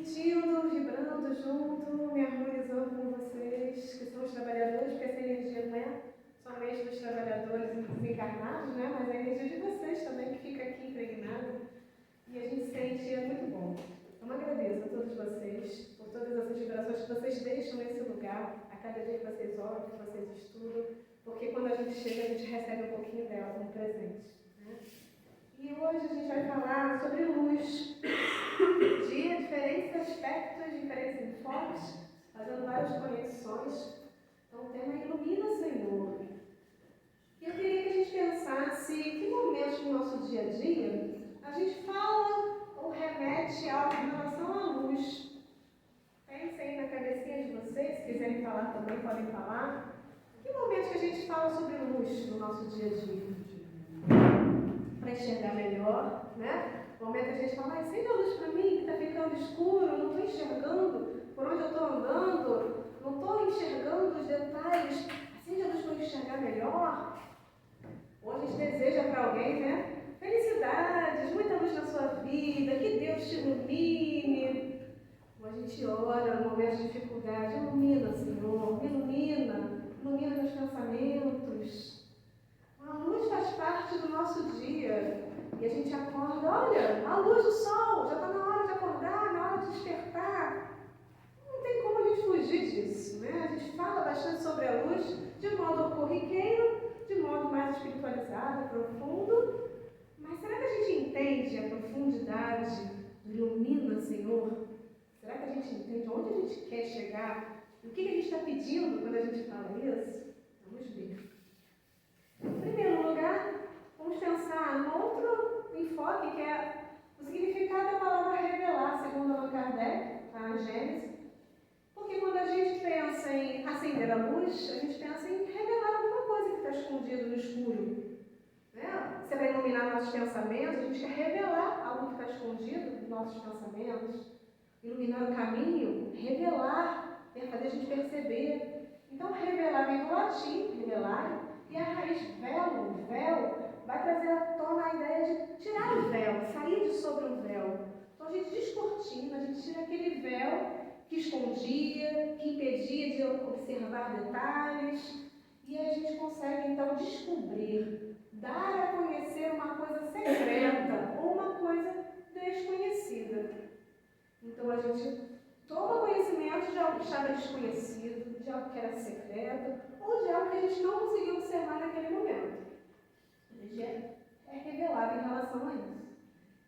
sentindo, vibrando junto, me harmonizando com vocês, que são os trabalhadores, porque essa energia não é somente dos trabalhadores encarnados, né? Mas é a energia de vocês também, que fica aqui impregnada. E a gente sente, é muito bom. Então, agradeço a todos vocês por todas essas vibrações que vocês deixam nesse lugar, a cada dia que vocês olham, que vocês estudam, porque quando a gente chega, a gente recebe um pouquinho dela como presente. Né? E hoje a gente vai falar sobre luz, de diferentes aspectos, diferentes enfoques, fazendo várias conexões. Então, o tema é Ilumina, Senhor. E eu queria que a gente pensasse que momentos no nosso dia a dia a gente fala ou remete algo em relação à luz. Pensem aí na cabecinha de vocês, se quiserem falar também, podem falar. Que momentos que a gente fala sobre luz no nosso dia a dia? Para enxergar melhor, né? No momento que a gente fala, acende a luz para mim, que está ficando escuro, eu não estou enxergando por onde eu estou andando, não estou enxergando os detalhes. Acende a luz para eu enxergar melhor. Ou a gente deseja para alguém, né? Felicidades, muita luz na sua vida, que Deus te ilumine. Ou a gente ora no momento de dificuldade, ilumina, Senhor, me ilumina meus pensamentos. A luz faz parte do nosso dia. E a gente acorda, olha, a luz do sol, já está na hora de acordar, na hora de despertar. Não tem como a gente fugir disso, né? A gente fala bastante sobre a luz de modo corriqueiro, de modo mais espiritualizado, profundo. Mas será que a gente entende a profundidade do Ilumina, Senhor? Será que a gente entende onde a gente quer chegar? O que a gente está pedindo quando a gente fala isso? Vamos ver. Em primeiro lugar, vamos pensar no outro enfoque, que é o significado da palavra revelar, segundo Allan Kardec, a Gênesis. Porque quando a gente pensa em acender a luz, a gente pensa em revelar alguma coisa que está escondida no escuro. Né? Você vai iluminar nossos pensamentos, a gente quer revelar algo que está escondido nos nossos pensamentos. Iluminar o caminho, revelar, fazer a gente perceber. Então, revelar vem do latim, revelar, e a raiz véu, vai trazer à tona a ideia de tirar o véu, sair de sobre o véu. Então, a gente descortina, a gente tira aquele véu que escondia, que impedia de observar detalhes, e a gente consegue, então, descobrir, dar a conhecer uma coisa secreta ou uma coisa desconhecida. Então, a gente toma conhecimento de algo que estava desconhecido, de algo que era secreto, ou de algo que a gente não conseguiu observar naquele momento. A gente é revelado em relação a isso.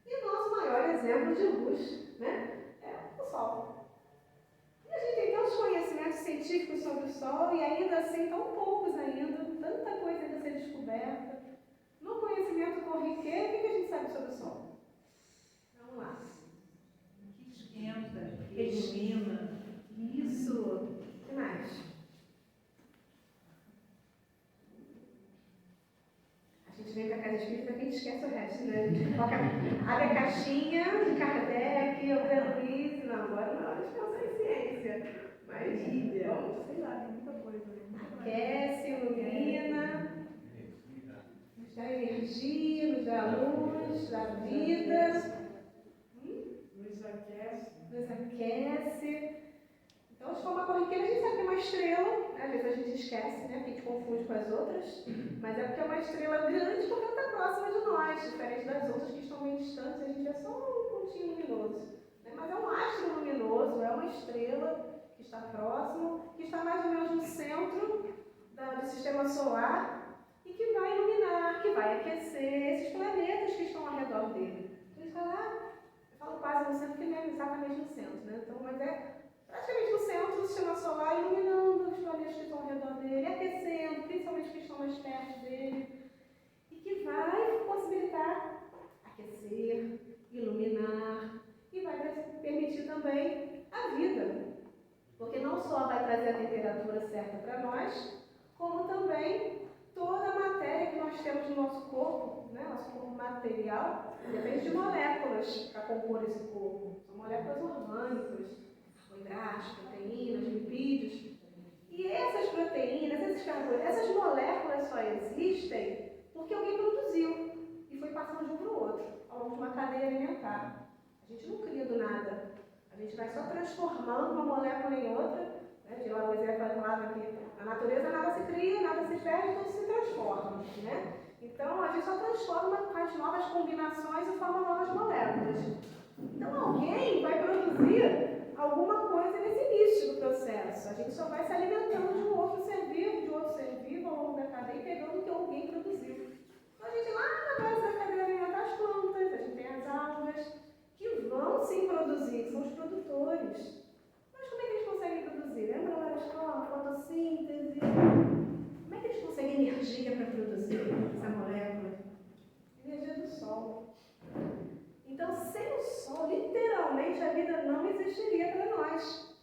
E o nosso maior exemplo de luz, né, é o Sol. E a gente tem tantos conhecimentos científicos sobre o Sol, e ainda assim tão poucos ainda, tanta coisa ainda a ser descoberta. No conhecimento corriqueiro, o que a gente sabe sobre o Sol? Vamos lá. Esquenta, ilumina. Isso. O que mais? A gente vem para a casa espírita, a gente esquece o resto, né? Abre a caixinha de Kardec, André Luiz. Não, agora não, a gente pensa em ciência. Mas, vamos, sei lá, tem muita coisa. Né? Aquece, ilumina, nos dá energia, nos dá luz, dá vida. Nos aquece. Então, de forma corriqueira, a gente sabe que é uma estrela, né? Às vezes a gente esquece, né? Porque a gente confunde com as outras, mas é porque é uma estrela grande porque ela está próxima de nós, diferente das outras que estão meio distantes, a gente vê só um pontinho luminoso. Né? Mas é um astro luminoso, é uma estrela que está próximo, que está mais ou menos no centro do sistema solar e que vai iluminar, que vai aquecer esses planetas que estão ao redor dele. A gente fala, eu falo quase no centro, porque não é exatamente no centro, né? Então, mas é praticamente no centro do sistema solar, iluminando os planetas que estão ao redor dele, aquecendo, principalmente os que estão mais perto dele, e que vai possibilitar aquecer, iluminar, e vai permitir também a vida. Porque não só vai trazer a temperatura certa para nós, como também toda a matéria que nós temos no nosso corpo, né? Nosso corpo material, depende de moléculas para compor esse corpo. São moléculas orgânicas, carboidratos, proteínas, lipídios. E essas proteínas, essas moléculas só existem porque alguém produziu e foi passando de um para o outro, ao longo de uma cadeia alimentar. A gente não cria do nada. A gente vai só transformando uma molécula em outra, né? De Lavoisier falava que a natureza nada se cria, nada se perde, tudo se transforma, né? Então a gente só transforma, faz novas combinações e forma novas moléculas. Então alguém vai produzir alguma coisa nesse início do processo. A gente só vai se alimentando de um outro ser vivo ao longo da cadeia, pegando o que alguém produziu. Então a gente lá na base da cadeia alimentar as plantas, a gente tem as algas, que vão sim produzir, são os produtores. Mas como é que eles conseguem produzir? Lembra lá da escola, fotossíntese? Como é que eles conseguem energia para produzir essa molécula? Energia do sol. Então, sem o sol, literalmente, a vida não existiria para nós.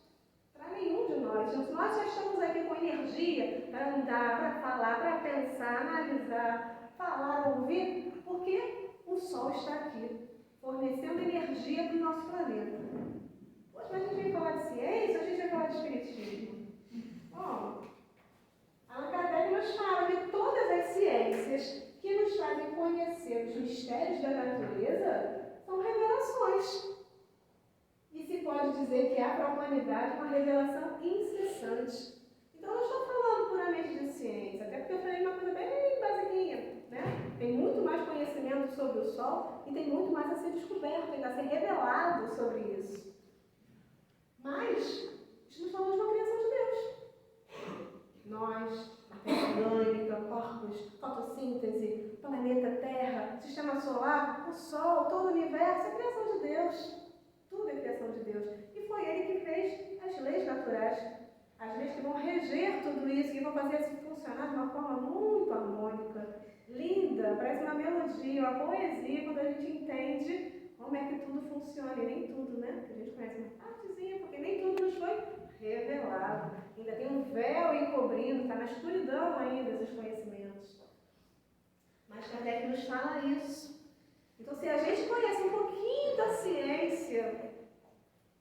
Para nenhum de nós. Nós já estamos aqui com energia para andar, para falar, para pensar, analisar, falar, ouvir, porque o sol está aqui, fornecendo energia para o nosso planeta. Hoje a gente vai falar de ciência, a gente vai falar de espiritismo. Bom, Allan Kardec nos fala que todas as ciências que nos fazem conhecer os mistérios da natureza são revelações. E se pode dizer que há para a humanidade uma revelação incessante. Então, eu não estou falando puramente de ciência, até porque eu falei uma coisa bem basiquinha, né? Tem muito mais conhecimento sobre o Sol e tem muito mais a ser descoberto, ainda a ser revelado sobre isso. Mas, estamos falando de uma criação de Deus. Nós, a Terra orgânica, corpos, fotossíntese, planeta Terra, sistema solar, o Sol, todo o universo, é criação de Deus. Tudo é criação de Deus. E foi Ele que fez as leis naturais, as leis que vão reger tudo isso, que vão fazer isso funcionar de uma forma muito harmônica, linda, parece uma melodia, uma poesia, quando a gente entende como é que tudo funciona, e nem tudo, né? A gente conhece uma partezinha, porque nem tudo nos foi revelado. Ainda tem um véu encobrindo, está na escuridão ainda esses conhecimentos. Mas Kardec nos fala isso. Então, se a gente conhece um pouquinho da ciência,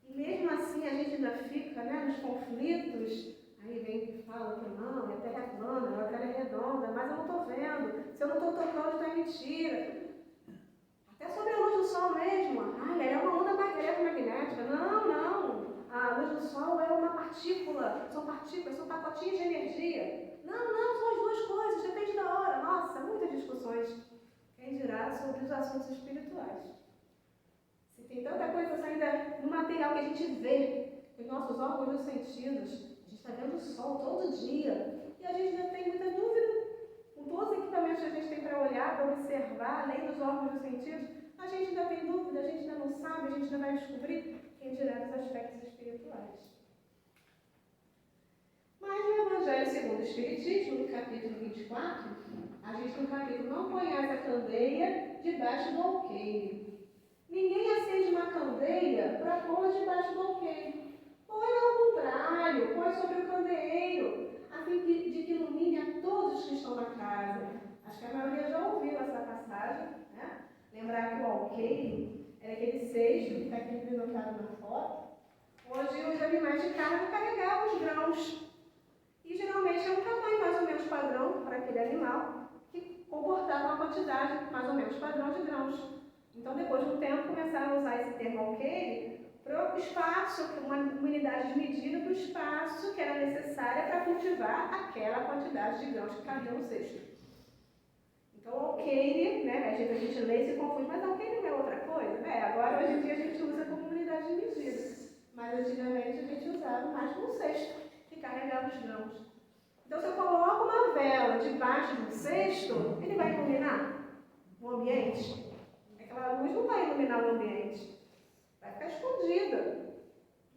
e mesmo assim a gente ainda fica, né, nos conflitos, aí vem que fala que não, a Terra é plana, a Terra é redonda, mas eu não estou vendo, se eu não estou tocando, está mentira. Até sobre a luz do Sol mesmo, ela é uma onda eletromagnética. Não. A luz do Sol é uma partícula, são partículas, são pacotinhos de energia. Não, são as duas coisas, depende da hora. Nossa, muitas discussões. Quem dirá sobre os assuntos espirituais. Se tem tanta coisa ainda no material que a gente vê, com os nossos órgãos dos sentidos, a gente está vendo o sol todo dia, e a gente ainda tem muita dúvida. Com todos os equipamentos que a gente tem para olhar, para observar, além dos órgãos dos sentidos, a gente ainda tem dúvida, a gente ainda não sabe, a gente ainda vai descobrir, quem dirá dos aspectos espirituais. Mas no Evangelho segundo o Espiritismo, no capítulo 24, a gente no capítulo não conhece a candeia debaixo do alqueire. Ninguém acende uma candeia para pôr debaixo do alqueire. Põe ao contrário, põe sobre o candeeiro, a fim de que ilumine a todos que estão na casa. Acho que a maioria já ouviu essa passagem, né? Lembrar que o alqueire era aquele cesto que está aqui representado na foto, onde os animais de carne carregavam os grãos. E geralmente é um tamanho mais ou menos padrão para aquele animal, que comportava uma quantidade mais ou menos padrão de grãos. Então, depois de um tempo, começaram a usar esse termo alqueire para o espaço, uma unidade de medida para o espaço que era necessária para cultivar aquela quantidade de grãos que cabia no cesto. Então, alqueire, né, a gente lê e se confunde, mas alqueire não é outra coisa, né? Agora, hoje em dia, a gente usa como unidade de medida, mas antigamente a gente usava mais como cesto, que carregava os grãos. Então, se eu coloco uma vela debaixo do cesto, ele vai iluminar o ambiente? Aquela luz não vai iluminar o ambiente, vai ficar escondida.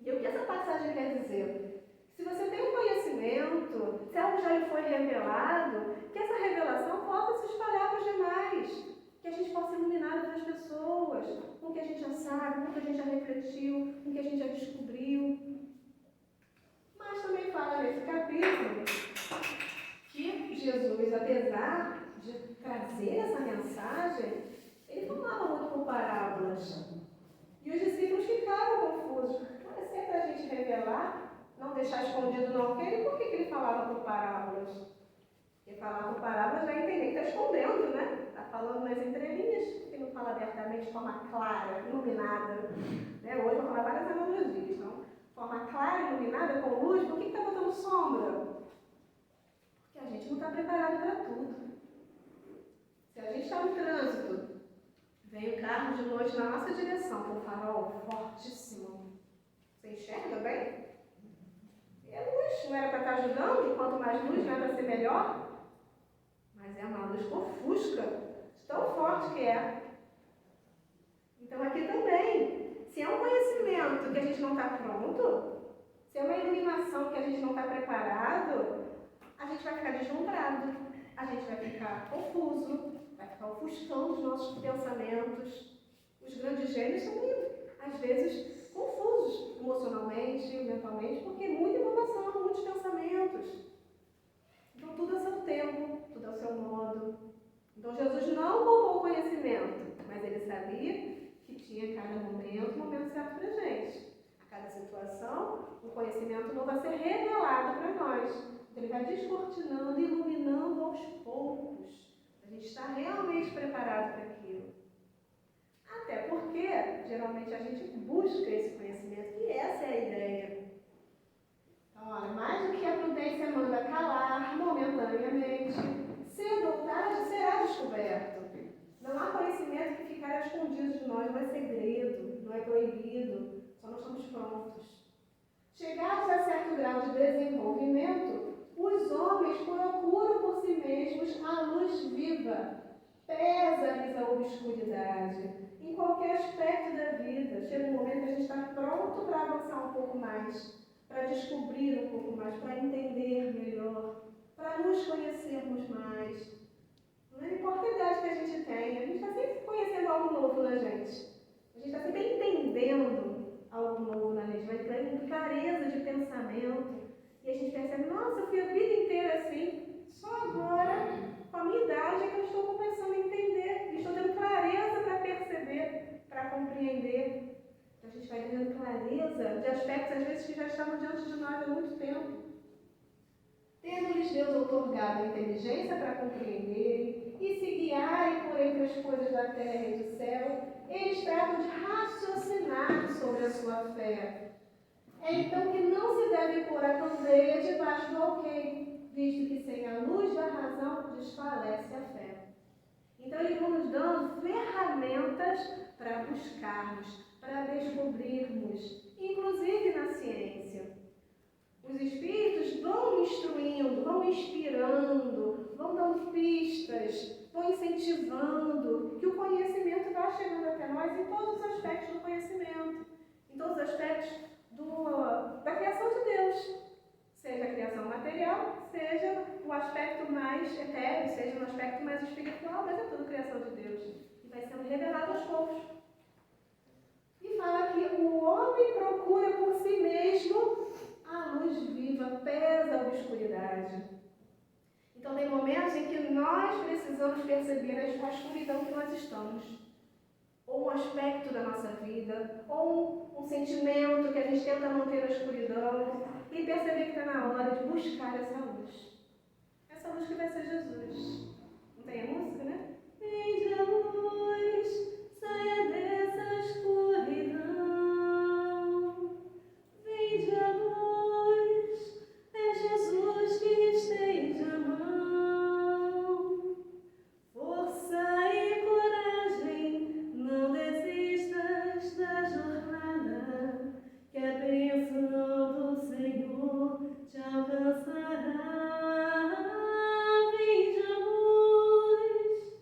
E o que essa passagem quer dizer? Se você tem um conhecimento, se algo já lhe foi revelado, que essa revelação possa se espalhar para os demais, que a gente possa iluminar outras pessoas, com o que a gente já sabe, com o que a gente já refletiu, com o que a gente já descobriu. Mas também fala nesse capítulo que Jesus, apesar de trazer essa mensagem, ele falava muito por parábolas. E os discípulos ficaram confusos. Mas se é para a gente revelar, não deixar escondido no alqueire, por que ele falava por parábolas? Porque falar por parábolas já entender que está escondendo, né? Está falando nas entrelinhas, que não fala abertamente de forma clara, iluminada. Né? Hoje eu vou falar várias analogias. forma clara, iluminada, com luz, por que está botando sombra? Porque a gente não está preparado para tudo. Se a gente está no trânsito, vem o carro de noite na nossa direção, com o farol fortíssimo. Você enxerga bem? É luz, não era para estar ajudando? E quanto mais luz, não é para ser melhor? Mas é uma luz que ofusca, de tão forte que é. Então aqui também, se é um conhecimento que a gente não está pronto, se é uma iluminação que a gente não está preparado, a gente vai ficar deslumbrado, a gente vai ficar confuso, vai ficar ofuscando os nossos pensamentos. Os grandes gênios também, às vezes, confusos emocionalmente, mentalmente, porque é muita informação, muitos pensamentos. Então tudo é seu tempo, tudo é o seu modo. Então Jesus não roubou o conhecimento, mas ele sabia que tinha cada momento, o momento certo para a gente. A cada situação, o conhecimento não vai ser revelado para nós. Ele vai descortinando, iluminando aos poucos. A gente está realmente preparado para aquilo. Até porque, geralmente, a gente busca esse conhecimento, e essa é a ideia. Então, olha, mais do que a prudência manda calar momentaneamente, cedo ou tarde será descoberto. Não há conhecimento que ficará escondido de nós, não é segredo, não é proibido, só nós estamos prontos. Chegados a certo grau de desenvolvimento, os homens procuram por si mesmos a luz viva. Pesa-lhes a obscuridade. Em qualquer aspecto da vida, chega um momento que a gente está pronto para avançar um pouco mais, para descobrir um pouco mais, para entender melhor, para nos conhecermos mais. Não importa a idade que a gente tem, a gente está sempre conhecendo algo novo na gente. A gente está sempre entendendo algo novo na gente, vai tendo clareza de pensamento. E a gente percebe, nossa, eu fui a vida inteira assim, só agora, com a minha idade, é que eu estou começando a entender. E estou tendo clareza para perceber, para compreender. Então a gente vai tendo clareza de aspectos, às vezes, que já estavam diante de nós há muito tempo. Tendo-lhes Deus outorgado a inteligência para compreenderem e se guiarem por entre as coisas da terra e do céu, eles tratam de raciocinar sobre a sua fé. É então que não se deve pôr a candeia debaixo do alqueire, visto que sem a luz da razão desfalece a fé. Então eles vão nos dando ferramentas para buscarmos, para descobrirmos, inclusive na ciência. Os espíritos vão instruindo, vão inspirando, vão dando pistas, vão incentivando que o conhecimento vá chegando até nós em todos os aspectos do conhecimento, em todos os aspectos da criação de Deus, seja a criação material, seja o aspecto mais etéreo, seja o aspecto mais espiritual, mas é tudo criação de Deus, e vai sendo revelado aos poucos. E fala que o homem procura por si mesmo a luz viva, pesa a obscuridade. Então tem momentos em que nós precisamos perceber a escuridão que nós estamos. Ou um aspecto da nossa vida, ou um sentimento que a gente tenta manter na escuridão, e perceber que está na hora de buscar essa luz. Essa luz que vai ser Jesus. Não tem a música, né? Vinde a luz, saia dessa escuridão. Vinde a luz, é Jesus que estende a mão. Força e coragem, não desistas da jornada, que a bênção do Senhor te alcançará. Vinde a luz.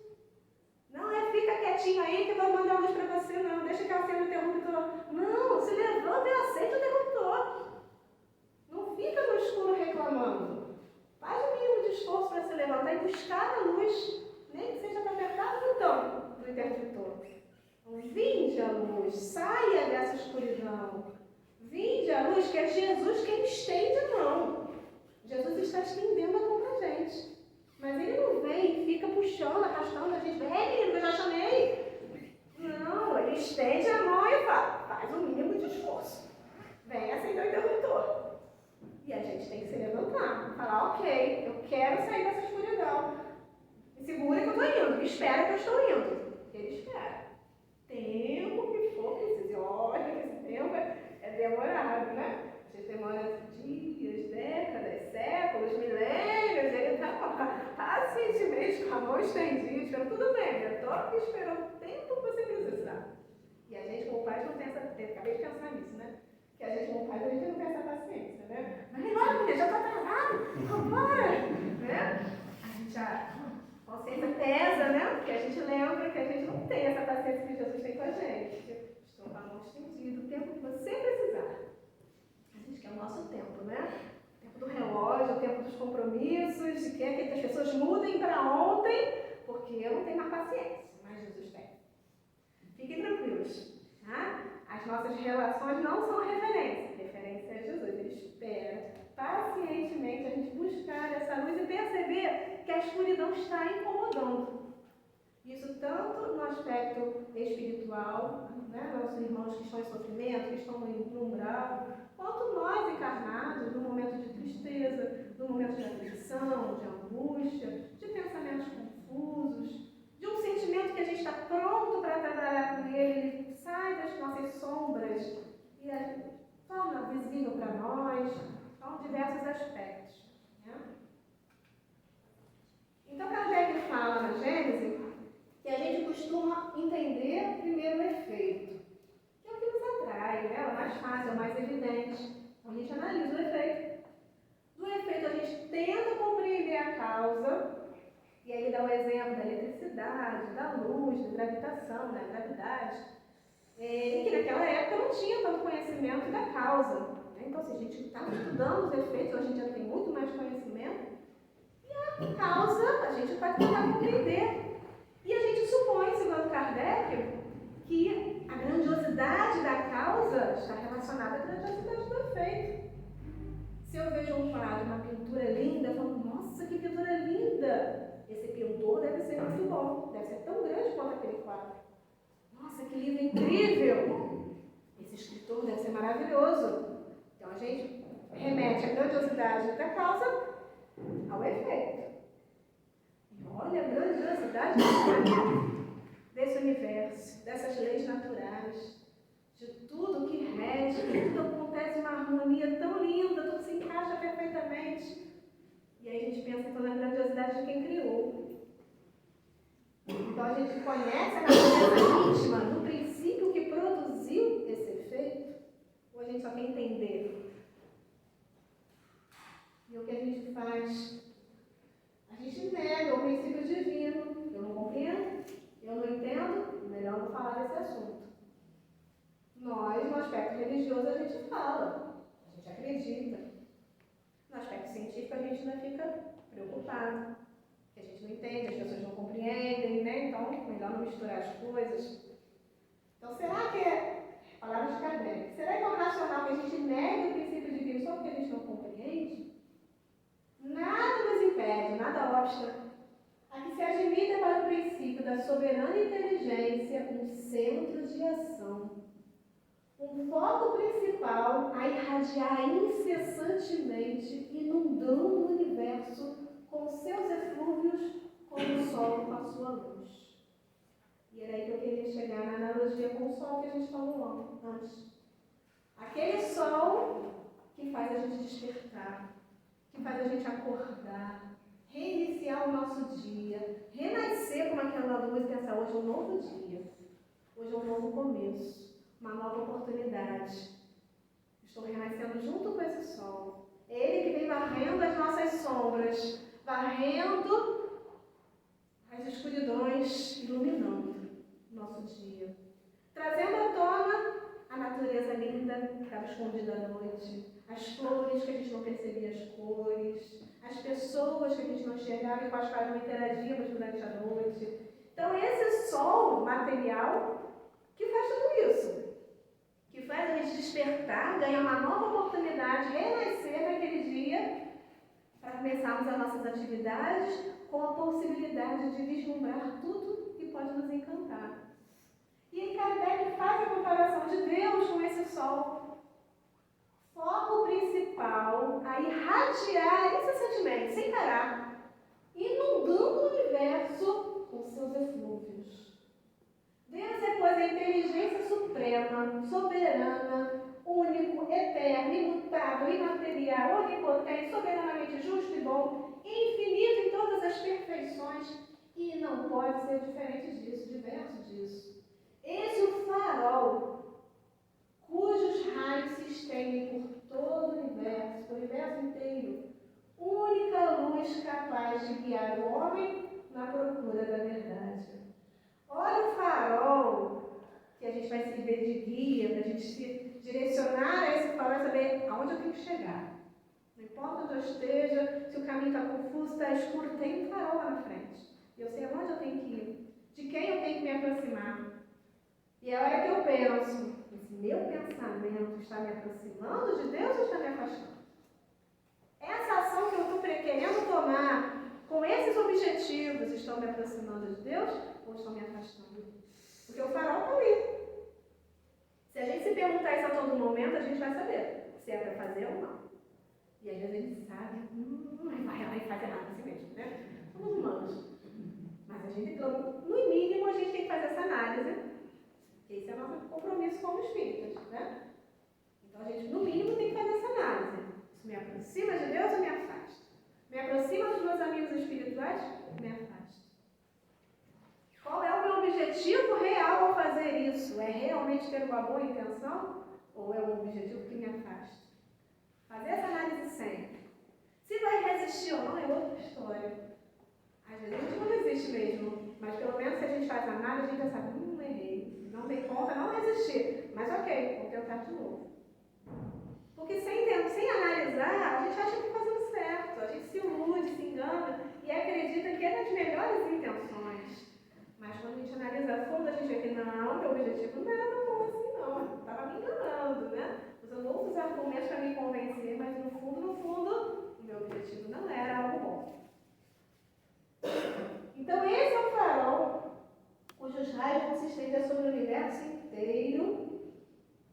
Não é fica quietinho aí que eu vou mandar luz para você, não. Deixa que eu acenda o interruptor. Não, se levanta e acende o interruptor. Não fica no escuro reclamando. Faz o mínimo de esforço para se levantar e buscar a luz, nem que seja para apertar o botão do interruptor. Então, vinde a luz, saia dessa escuridão. Vinde a luz, que é Jesus quem estende a mão. Jesus está estendendo a mão para a gente. Mas ele não vem e fica puxando, arrastando a gente. Vem, menino, eu já chamei. Não, ele estende a mão e faz o mínimo de esforço. Vem acender o interruptor. E a gente tem que se levantar. Falar, ok, eu quero sair dessa escuridão. Me segura que eu estou indo. Me espera que eu estou indo. Ele espera. Tempo que for preciso. Olha, esse tempo é demorado, né? estendi, esperou tudo bem, eu estou aqui esperando o tempo que você precisar. E a gente, como pais, não tem essa, acabei de pensar nisso, né? Que a gente, como pais, a gente não tem essa paciência, né? Mas logo, menina, já está atrasado, vambora, né? A gente, a consciência pesa, né? Porque a gente lembra que a gente não tem essa paciência que Jesus tem com a gente. Estou com a mão estendida, o tempo que você precisar. A gente quer o nosso tempo, né? O tempo do relógio, o tempo dos compromissos, de quer que as pessoas mudem para ontem, porque eu não tenho mais paciência, mas Jesus tem. Fiquem tranquilos, tá? As nossas relações não são referência. Referência é Jesus. Ele espera pacientemente a gente buscar essa luz e perceber que a escuridão está incomodando. Isso tanto no aspecto espiritual, né? Nossos irmãos que estão em sofrimento, que estão no umbral, quanto nós encarnados, no momento de tristeza, no momento de aflição, de angústia, de pensamentos confusos, de um sentimento que a gente está pronto para trabalhar com ele sai das nossas sombras e torna visível para nós, são diversos aspectos. Né? Então, Kardec fala na Gênese que a gente costuma entender primeiro o efeito, que é o que nos atrai, né? É o mais fácil, é o mais evidente. Então, a gente analisa o efeito. Do efeito, a gente tenta compreender a causa. E aí ele dá o exemplo da eletricidade, da luz, da gravitação, da gravidade, e que naquela época não tinha tanto conhecimento da causa. Né? Então, se a gente está estudando os efeitos, a gente já tem muito mais conhecimento, e a causa a gente vai tentar compreender. E a gente supõe, segundo Kardec, que a grandiosidade da causa está relacionada à grandiosidade do efeito. Se eu vejo um quadro, uma pintura linda, eu falo, nossa, que pintura linda! Esse pintor deve ser muito bom, deve ser tão grande quanto aquele quadro. Nossa, que livro incrível! Esse escritor deve ser maravilhoso. Então a gente remete a grandiosidade da causa ao efeito. E olha a grandiosidade desse universo, dessas leis naturais, de tudo que rege, que tudo acontece uma harmonia tão linda, tudo se encaixa perfeitamente. E aí a gente pensa então na grandiosidade de quem criou. Então a gente conhece a natureza íntima do princípio que produziu esse efeito, ou a gente só quer entender? E o que a gente faz? A gente nega o princípio divino. Eu não compreendo, eu não entendo, melhor não falar desse assunto. Nós, no aspecto religioso, a gente fala, a gente acredita. No aspecto científico, a gente ainda fica preocupado, porque a gente não entende, as pessoas não compreendem, né? Então, melhor não misturar as coisas. Então, será que palavras de Kardec, será que é racional que a gente negue o princípio divino só porque a gente não compreende? Nada nos impede, nada obsta a que se admita para o princípio da soberana inteligência um centro de ação. Um foco principal a irradiar incessantemente, inundando o universo com seus eflúvios, como o sol com a sua luz. E era aí que eu queria chegar na analogia com o sol que a gente falou antes. Aquele sol que faz a gente despertar, que faz a gente acordar, reiniciar o nosso dia, renascer como aquela luz e pensar, hoje é um novo dia, hoje é um novo começo. Uma nova oportunidade. Estou renascendo junto com esse sol. Ele que vem varrendo as nossas sombras, varrendo as escuridões, iluminando o nosso dia. Trazendo à tona a natureza linda que estava escondida à noite, as flores que a gente não percebia as cores, as pessoas que a gente não enxergava e com as quais não interagíamos durante a noite. Então, esse sol material que faz tudo isso. Que faz a gente despertar, ganhar uma nova oportunidade, renascer naquele dia, para começarmos as nossas atividades com a possibilidade de vislumbrar tudo que pode nos encantar. E Kardec faz a comparação de Deus com esse sol. Foco principal a irradiar incessantemente, sem parar, inundando o universo com seus eflúvios. Deus é, pois, a inteligência suprema, soberana, único, eterno, imutável, imaterial, onipotente, soberanamente justo e bom, infinito em todas as perfeições, E não pode ser diferente disso, diverso disso. Esse é o farol, cujos raios se estendem por todo o universo inteiro. Única luz capaz de guiar o homem na procura da verdade. Olha o farol que a gente vai servir de guia, para a gente se direcionar a esse farol e saber aonde eu tenho que chegar. Não importa onde eu esteja, se o caminho está confuso, está escuro, tem um farol lá na frente. Eu sei aonde eu tenho que ir, de quem eu tenho que me aproximar. E a hora que eu penso, esse meu pensamento está me aproximando de Deus ou está me afastando? Essa ação que eu estou querendo tomar, com esses objetivos, estão me aproximando de Deus ou estão me afastando? Porque o farol está ali. Se a gente se perguntar isso a todo momento, a gente vai saber se é para fazer ou não. E às vezes a gente sabe, não vai lá e fazer nada assim mesmo, né? Somos humanos. Mas a gente, no mínimo, a gente tem que fazer essa análise. Porque esse é o nosso compromisso como espíritas, né? Então a gente, no mínimo, tem que fazer essa análise. Isso me aproxima de Deus ou me afasta? Me aproxima dos meus amigos espirituais ou me afasta? Qual é o meu objetivo real ao fazer isso? É realmente ter uma boa intenção? Ou é um objetivo que me afasta? Fazer essa análise sempre. Se vai resistir ou não é outra história. Às vezes a gente não resiste mesmo, mas pelo menos se a gente faz a análise, a gente já sabe, errei. Não dei conta, não resistir. Mas ok, vou tentar de novo. Porque sem analisar, a gente acha que está fazendo certo. A gente se ilude, se engana e acredita que é das melhores intenções. Mas quando a gente analisa a fundo, a gente vê que não, meu objetivo não era tão bom assim não. Estava me enganando, né? Usando outros argumentos para me convencer, mas no fundo, o meu objetivo não era algo bom. Então esse é o farol, cujos raios vão se estender sobre o universo inteiro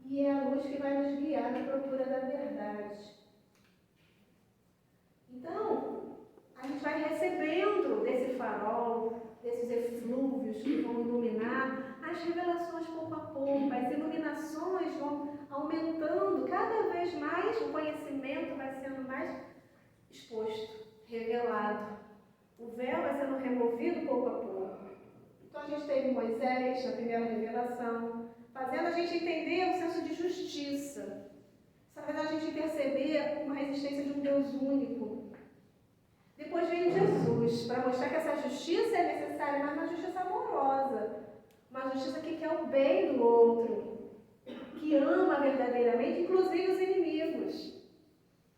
e é a luz que vai nos guiar na procura da verdade. Então, a gente vai recebendo desse farol, desses eflúvios que vão iluminar as revelações pouco a pouco, as iluminações vão aumentando cada vez mais, o conhecimento vai sendo mais exposto, revelado. O véu vai sendo removido pouco a pouco. Então a gente teve Moisés na primeira revelação, fazendo a gente entender o senso de justiça, fazendo a gente perceber uma resistência de um Deus único. Depois veio Jesus, para mostrar que essa justiça é necessária, mas uma justiça amorosa, uma justiça que quer o bem do outro, que ama verdadeiramente, inclusive os inimigos,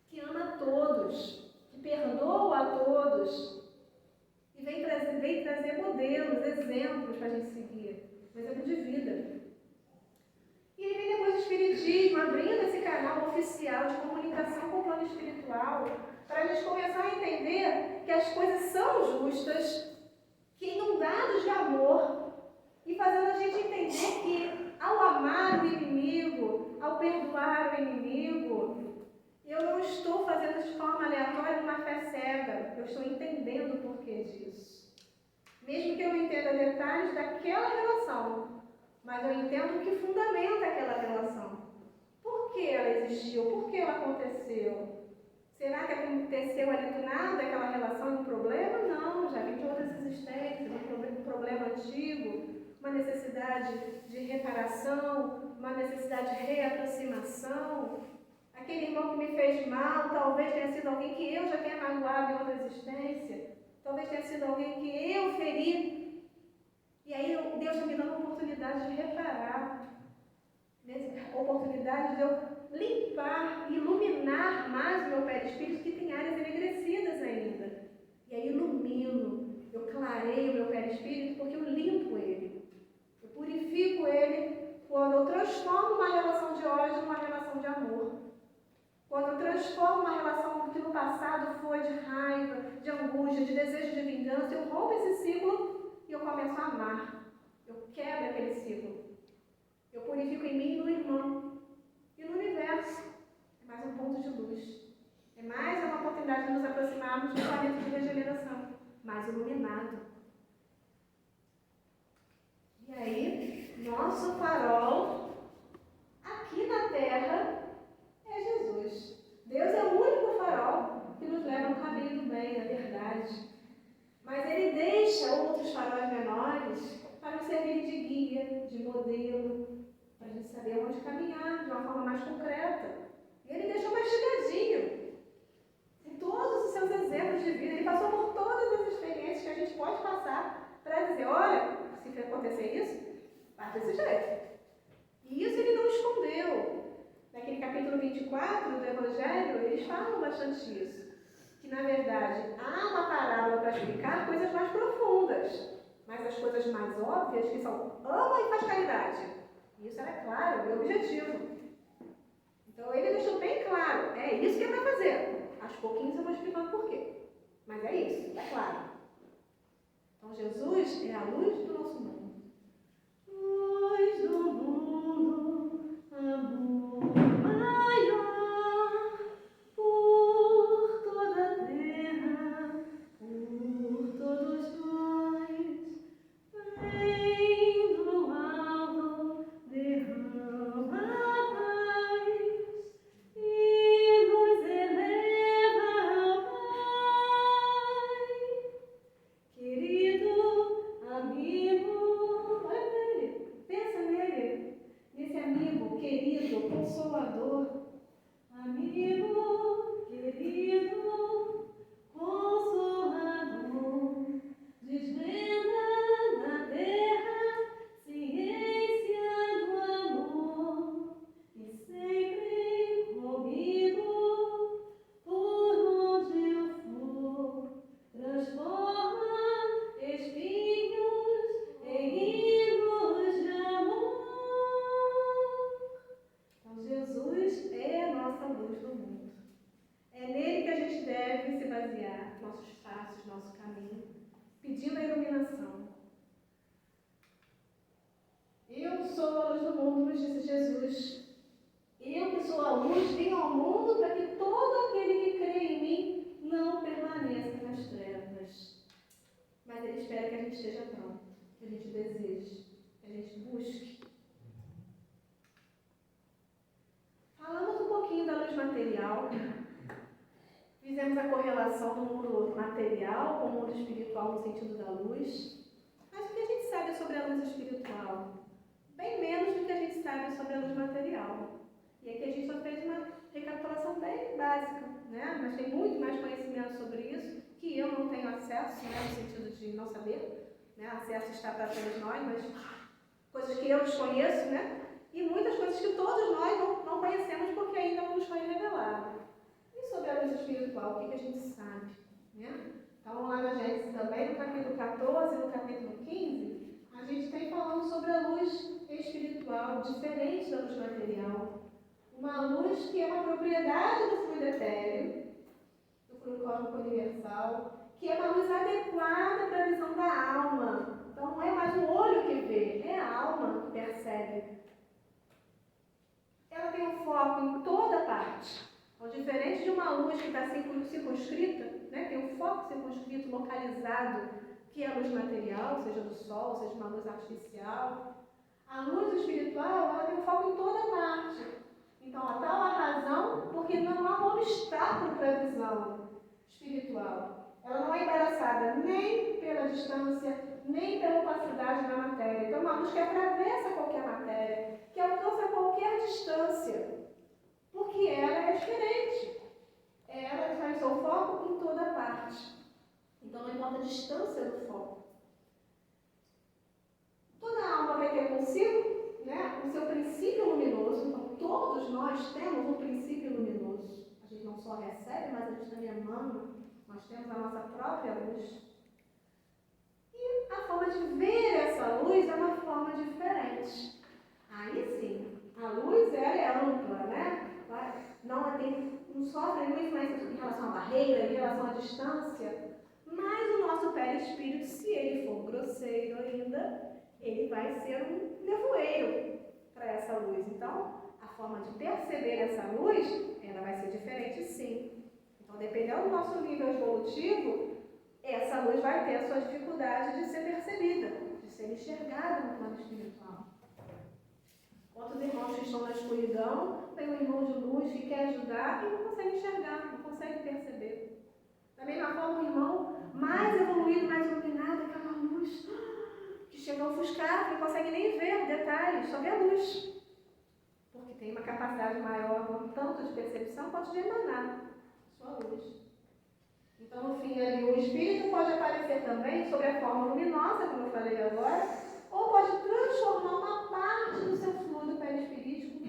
que ama a todos, que perdoa a todos, e vem trazer modelos, exemplos para a gente seguir, um exemplo de vida. E aí vem depois o Espiritismo, abrindo esse canal oficial de comunicação com o plano espiritual, para a gente começar a entender que as coisas são justas, que inundados de amor, e fazendo a gente entender que ao amar o inimigo, ao perdoar o inimigo, eu não estou fazendo de forma aleatória uma fé cega, eu estou entendendo o porquê disso. Mesmo que eu não entenda detalhes daquela relação, mas eu entendo o que fundamenta aquela relação. Por que ela existiu? Por que ela aconteceu? Será que aconteceu ali do nada aquela relação e um problema? Não, já vem de outras existências, um problema antigo, uma necessidade de reparação, uma necessidade de reaproximação. Aquele irmão que me fez mal, talvez tenha sido alguém que eu já tenha magoado em outra existência, talvez tenha sido alguém que eu feri. E aí Deus está me dando a oportunidade de reparar, a oportunidade de eu limpar, iluminar mais o meu perispírito, que tem áreas enegrecidas ainda. E aí ilumino, eu clareio o meu perispírito porque eu limpo ele. Eu purifico ele quando eu transformo uma relação de ódio numa relação de amor. Quando eu transformo uma relação que no passado foi de raiva, de angústia, de desejo de vingança, eu rompo esse ciclo e eu começo a amar. Eu quebro aquele ciclo. Eu purifico em mim e no irmão. E no universo. É mais um ponto de luz. É mais uma oportunidade de nos aproximarmos do planeta de regeneração. Mais iluminado. E aí, nosso farol, aqui na Terra, é Jesus. Deus é o único farol que nos leva ao caminho do bem, da verdade. Mas Ele deixa outros eles falam bastante isso. Que, na verdade, há uma parábola para explicar coisas mais profundas. Mas as coisas mais óbvias, que são ama e faz caridade. Isso era claro, o objetivo. Então ele deixou bem claro, é isso que ele vai fazer. Aos pouquinhos eu vou explicando por quê. Mas é isso, é claro. Então Jesus é a luz do nosso mundo. Luz do mundo, amor maior, por toda a terra, por todos nós, vem do alto, derrama paz e nos eleva ao Pai. Querido amigo, olha nele, pensa nele, nesse amigo querido, consolador, amigo querido, consolador, desvenda na terra ciência do amor e sempre comigo, por onde eu for, transforma espinhos em hinos de amor. Então, Jesus é a nossa luz do mundo. É nele que a gente deve se basear, nossos passos, nosso caminho, pedindo a iluminação. Eu sou a luz do mundo, nos disse Jesus. Eu que sou a luz, venho ao mundo para que todo aquele que crê em mim não permaneça nas trevas. Mas ele espera que a gente esteja pronto, que a gente deseje, que a gente busque. Falamos um pouquinho da luz material. Fizemos a correlação do mundo material com o mundo espiritual no sentido da luz. Mas o que a gente sabe sobre a luz espiritual? Bem menos do que a gente sabe sobre a luz material. E aqui a gente só fez uma recapitulação bem básica, né? Mas tem muito mais conhecimento sobre isso que eu não tenho acesso, né? No sentido de não saber, né? Acesso está para todos nós, mas coisas que eu desconheço, né? E muitas coisas que todos nós não conhecemos porque ainda não nos foi revelado. E sobre a luz espiritual, o que a gente sabe, né? Então, lá na Gênesis também, no capítulo 14 e no capítulo 15, a gente tem falando sobre a luz espiritual, diferente da luz material. Uma luz que é uma propriedade do fluido etéreo, do fluido cósmico universal, que é uma luz adequada para a visão da alma. Então, não é mais o olho que vê, é a alma que percebe. Ela tem um foco em toda parte. Então, diferente de uma luz que está circunscrita, né, tem um foco circunscrito, localizado, que é a luz material, seja do sol, seja uma luz artificial. A luz espiritual, ela tem um foco em toda parte. Então, a tal a razão, porque não há um obstáculo para a visão espiritual. Ela não é embaraçada nem pela distância, nem pela opacidade da matéria. Então, é uma luz que atravessa qualquer matéria, que alcança qualquer distância, porque ela é diferente. Ela faz seu foco em toda parte. Então, não importa a distância do foco. Toda alma vai ter consigo, né, o seu princípio luminoso. Então, todos nós temos um princípio luminoso. A gente não só recebe, mas a gente também emana. Nós temos a nossa própria luz. E a forma de ver essa luz é uma forma diferente. Aí sim, a luz ela é ampla, né? Não sofre nenhuma influência em relação à barreira, em relação à distância. Mas o nosso perispírito, se ele for grosseiro ainda, ele vai ser um nevoeiro para essa luz. Então, a forma de perceber essa luz, ela vai ser diferente sim. Então, dependendo do nosso nível evolutivo, essa luz vai ter a sua dificuldade de ser percebida, de ser enxergada no plano espiritual. Outros irmãos que estão na escuridão, tem um irmão de luz que quer ajudar e não consegue enxergar, não consegue perceber. Da mesma forma, um irmão mais evoluído, mais iluminado, aquela luz que chega a ofuscar, que não consegue nem ver detalhes, só vê a luz. Porque tem uma capacidade maior, tanto de percepção quanto de emanar sua luz. Então, no fim, ali, o espírito pode aparecer também sob a forma luminosa, como eu falei agora, ou pode transformar uma parte do seu fluido perispirítico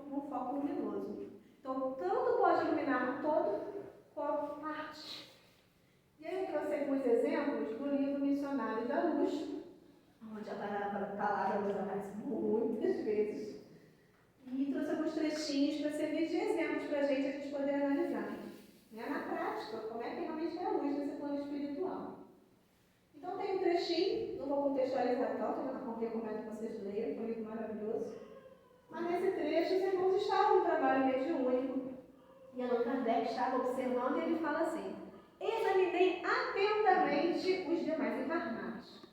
num foco luminoso. Então, tanto pode iluminar todo qual parte. E aí eu trouxe alguns exemplos do livro Missionários da Luz, onde a palavra luz aparece muitas vezes. E trouxe alguns trechinhos para servir de exemplos para a gente poder analisar. Na prática, como é que realmente é a luz nesse plano espiritual. Então tem um trechinho, não vou contextualizar tanto, eu não recomendo que vocês leiam, foi um livro maravilhoso. Mas nesse trecho os irmãos estavam no trabalho mediúnico e Allan Kardec estava observando e ele fala assim: examinei atentamente os demais encarnados.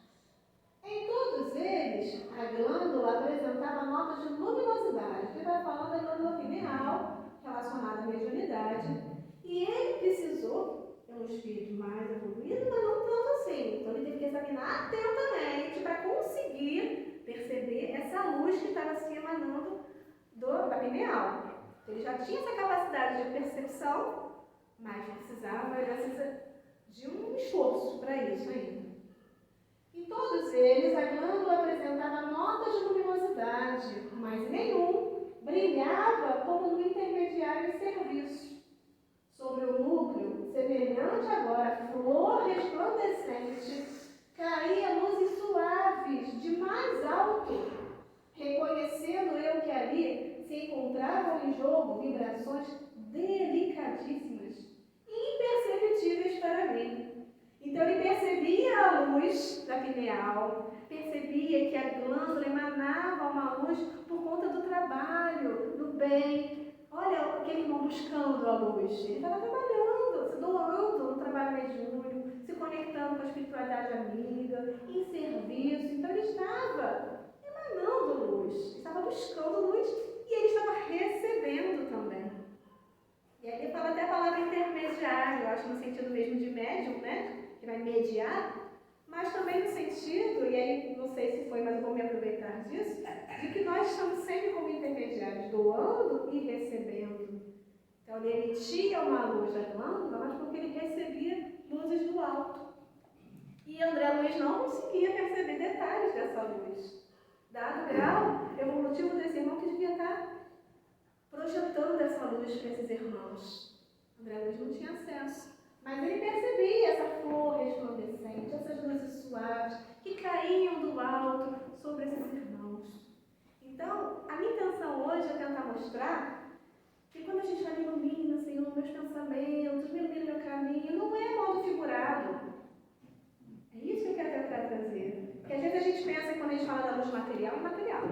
Em todos eles, a glândula apresentava notas de luminosidade. Ele vai falando da glândula pineal, relacionada à mediunidade, e ele precisou, é um espírito mais evoluído, mas não tanto assim. Então ele teve que examinar atentamente para conseguir perceber essa luz que estava se emanando da pineal. Então, ele já tinha essa capacidade de percepção, mas precisava de um esforço para isso ainda. Em todos eles, a glândula apresentava notas de luminosidade, mas nenhum brilhava como no intermediário em serviço. Sobre o núcleo, semelhante agora a flor resplandecente, caía luzes suaves, de mais alto. Reconhecendo eu que ali se encontravam em jogo vibrações delicadíssimas e imperceptíveis para mim. Então ele percebia a luz da pineal, percebia que a glândula emanava uma luz por conta do trabalho, do bem. Olha aquele irmão buscando a luz. Ele estava trabalhando, se doando no trabalho mediúnico, se conectando com a espiritualidade amiga, em serviço. Então ele estava emanando luz, estava buscando luz e ele estava recebendo também. E aí ele fala até a palavra intermediário, eu acho no sentido mesmo de médium, né? Que vai mediar, mas também no sentido, e aí não sei se foi, mas eu vou me aproveitar disso, de que nós estamos sempre como intermediários, doando e recebendo. Então ele emitia uma luz da glândula, mas porque ele recebia luzes do alto. E André Luiz não conseguia perceber detalhes dessa luz. Dado o grau evolutivo desse irmão que devia estar projetando essa luz para esses irmãos. André Luiz não tinha acesso. Mas ele percebia essa flor resplandecente, essas luzes suaves que caíam do alto sobre esses irmãos. Então, a minha intenção hoje é tentar mostrar que quando a gente fala ilumina, Senhor, meus pensamentos, me ilumina meu caminho, não é modo figurado. É isso que eu quero tentar trazer. Porque às vezes a gente pensa que quando a gente fala da luz material, é material.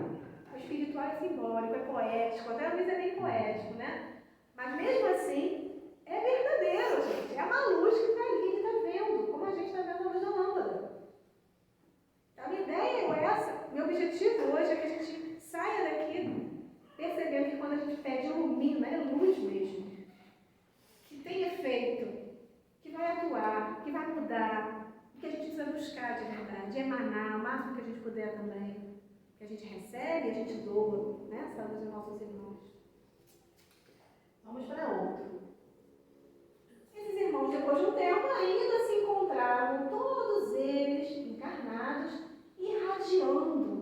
O espiritual é simbólico, é poético, até às vezes é bem poético, né? Mas mesmo assim, é verdadeiro, gente. É uma luz que está ali, que está vendo, como a gente está vendo a luz da lâmpada. Então, a minha ideia é essa. Meu objetivo hoje é que a gente saia daqui percebendo que quando a gente pede ilumina, é luz mesmo. Que tem efeito, que vai atuar, que vai mudar, que a gente precisa buscar de verdade, emanar o máximo que a gente puder também. Que a gente recebe, a gente doa, né? Essa luz dos nossos irmãos. Vamos para outro. Esses irmãos, depois de um tempo, ainda se encontravam, todos eles encarnados, irradiando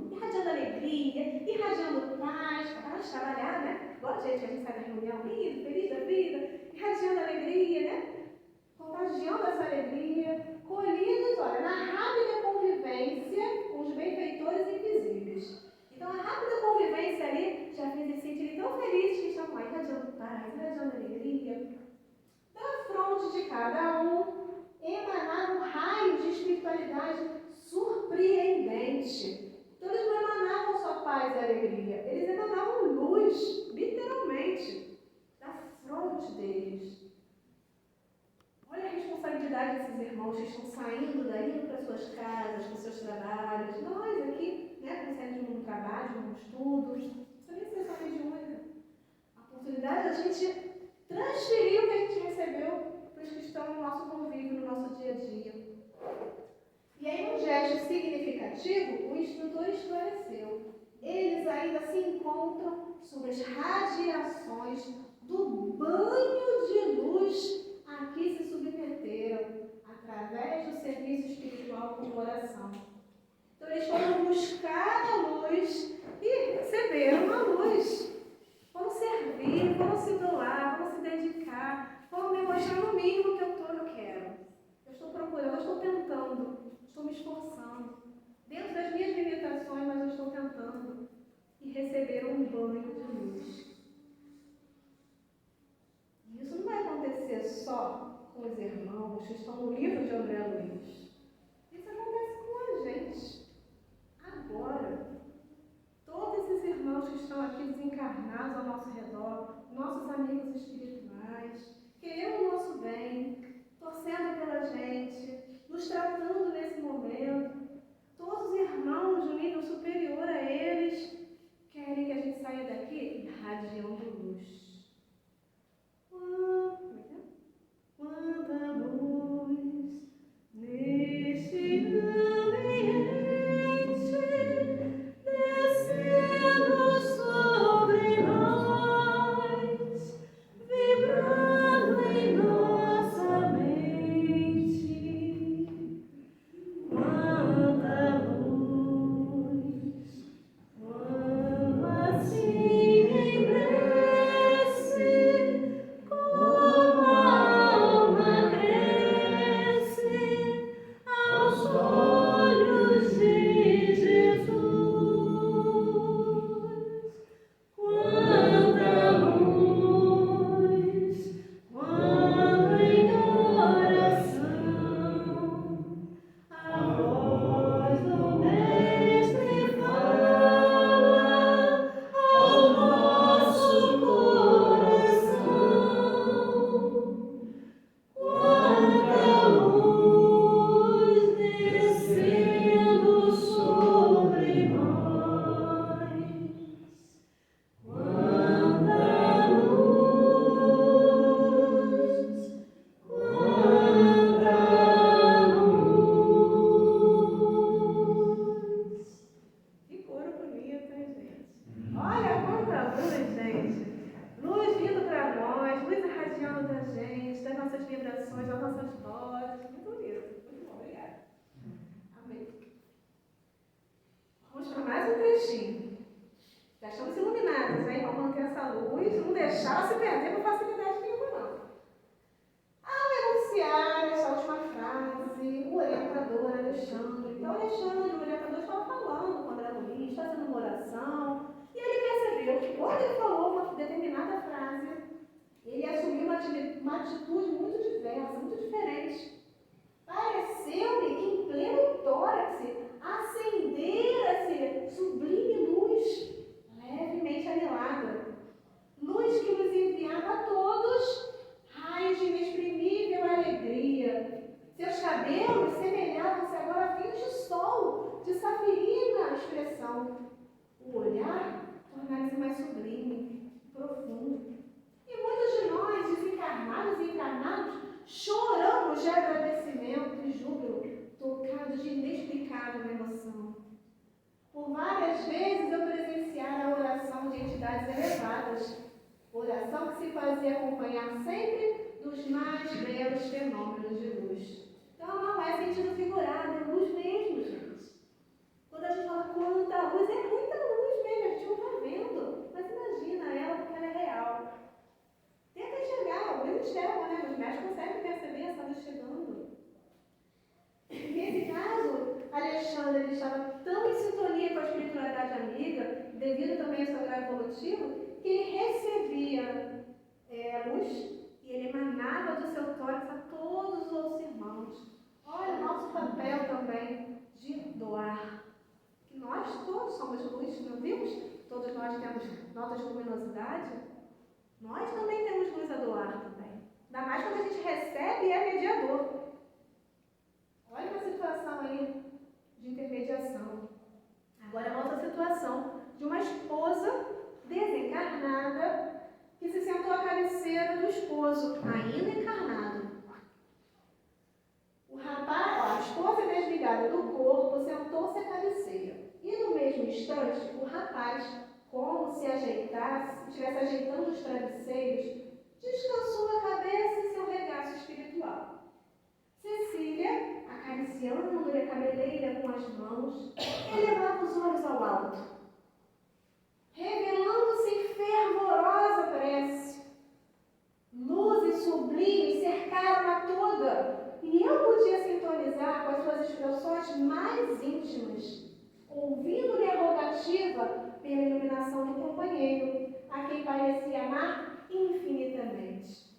alegria, irradiando paz, para de trabalhar, né? Igual a gente sai da reunião, feliz da vida, irradiando alegria, né? Contagiando essa alegria, colhidos, olha, na rápida convivência com os benfeitores invisíveis. Então, a rápida convivência ali já fez eles sentirem tão felizes que estavam lá irradiando paz, irradiando alegria. Da fronte de cada um emanava um raio de espiritualidade surpreendente. Então eles não emanavam só paz e alegria, eles emanavam luz, literalmente, da fronte deles. Olha a responsabilidade desses irmãos que estão saindo daí, indo para suas casas, para seus trabalhos. Nós aqui, né, que saímos de um trabalho, de um estudo, isso nem precisa saber de onde. A oportunidade da gente transferir o que a gente recebeu para os que estão no nosso convívio, no nosso dia a dia. E aí, um gesto significativo, o instrutor esclareceu. Eles ainda se encontram sob as radiações do banho de luz a que se submeteram através do serviço espiritual com oração. Então, eles foram buscar a luz e receberam a luz. Foram servir, foram se doar, foram se dedicar, foram estou me esforçando. Dentro das minhas limitações, mas eu estou tentando e receber um banho de luz. E isso não vai acontecer só com os irmãos que estão no livro de André Luiz. Isso acontece com a gente. Agora, todos esses irmãos que estão aqui desencarnados ao nosso redor, nossos amigos espirituais, querendo o nosso bem, torcendo pela gente, nos tratando nesse momento, todos os irmãos de um nível superior a eles, querem que a gente saia daqui irradiando luz. Quanta luz neste ambiente, descendo sobre nós, vibrando em nossa mente. Quanta luz, quando assim em prece, como a alma cresce aos olhos de Jesus. Quanta luz, quando em oração a voz do Mestre fala ao nosso coração. Quanta luz descendo sobre nós. Quanta luz, quanta luz. Que cor bonita, hein, gente? Olha quanta luz, gente. Luz vindo para nós, luz irradiando da gente, das nossas vibrações, das nossas vozes. Muito bonito. Muito bom, obrigada. Amém. Vamos para mais um trechinho. Já estamos iluminados, hein? Vamos manter essa luz, não deixar ela se perder por facilidade nenhuma, não. Ao enunciar essa última frase, o orientador Alexandre. Então, Alexandre, o orientador, estava falando com André Luiz, fazendo uma oração, e ele percebeu que quando ele falou uma determinada frase, ele assumiu uma atitude muito diversa, muito diferente. Pareceu-me que em pleno tórax acendera-se sublime luz, levemente anelada. Luz que nos enviava a todos raios de inexprimível alegria. Seus cabelos semelhavam-se agora a fios de sol, de safirina expressão. O olhar tornara-se mais sublime, profundo. E muitos de nós, desencarnados e encarnados, choramos de agradecimento e júbilo, tocados de inexplicável emoção. Por várias vezes eu presenciara a oração de entidades elevadas, oração que se fazia acompanhar sempre dos mais belos fenômenos de luz. Então não é sentido figurado, é luz mesmo, gente. Quando a gente fala quanta luz, é muita luz mesmo, a gente não está vendo, mas imagina ela porque ela é real. Tenta enxergar, alguns enxergam, né? Os médicos conseguem perceber essa luz chegando. Nesse caso, Alexandre ele estava tão em sintonia com a espiritualidade amiga, devido também ao seu grau evolutivo, que ele recebia luz e ele emanava do seu tórax a todos os outros irmãos. Olha o nosso papel também de doar. Que nós todos somos luz, não vimos? Todos nós temos notas de luminosidade. Nós também temos luz a doar também. Ainda mais quando a gente recebe e é mediador. Olha uma situação aí de intermediação. Agora é uma outra situação de uma esposa desencarnada que se sentou à cabeceira do esposo, ainda encarnado. O rapaz, a esposa desligada do corpo, sentou-se à cabeceira. E no mesmo instante, o rapaz, como se ajeitasse, estivesse ajeitando os travesseiros, descansou a cabeça em seu regaço espiritual. Cecília, acariciando-lhe a cabeleira com as mãos, elevava os olhos ao alto, revelando-se em fervorosa prece. Luzes sublimes cercaram-a toda, e eu podia sintonizar com as suas expressões mais íntimas, ouvindo-lhe a rogativa pela iluminação do companheiro, a quem parecia amar infinitamente.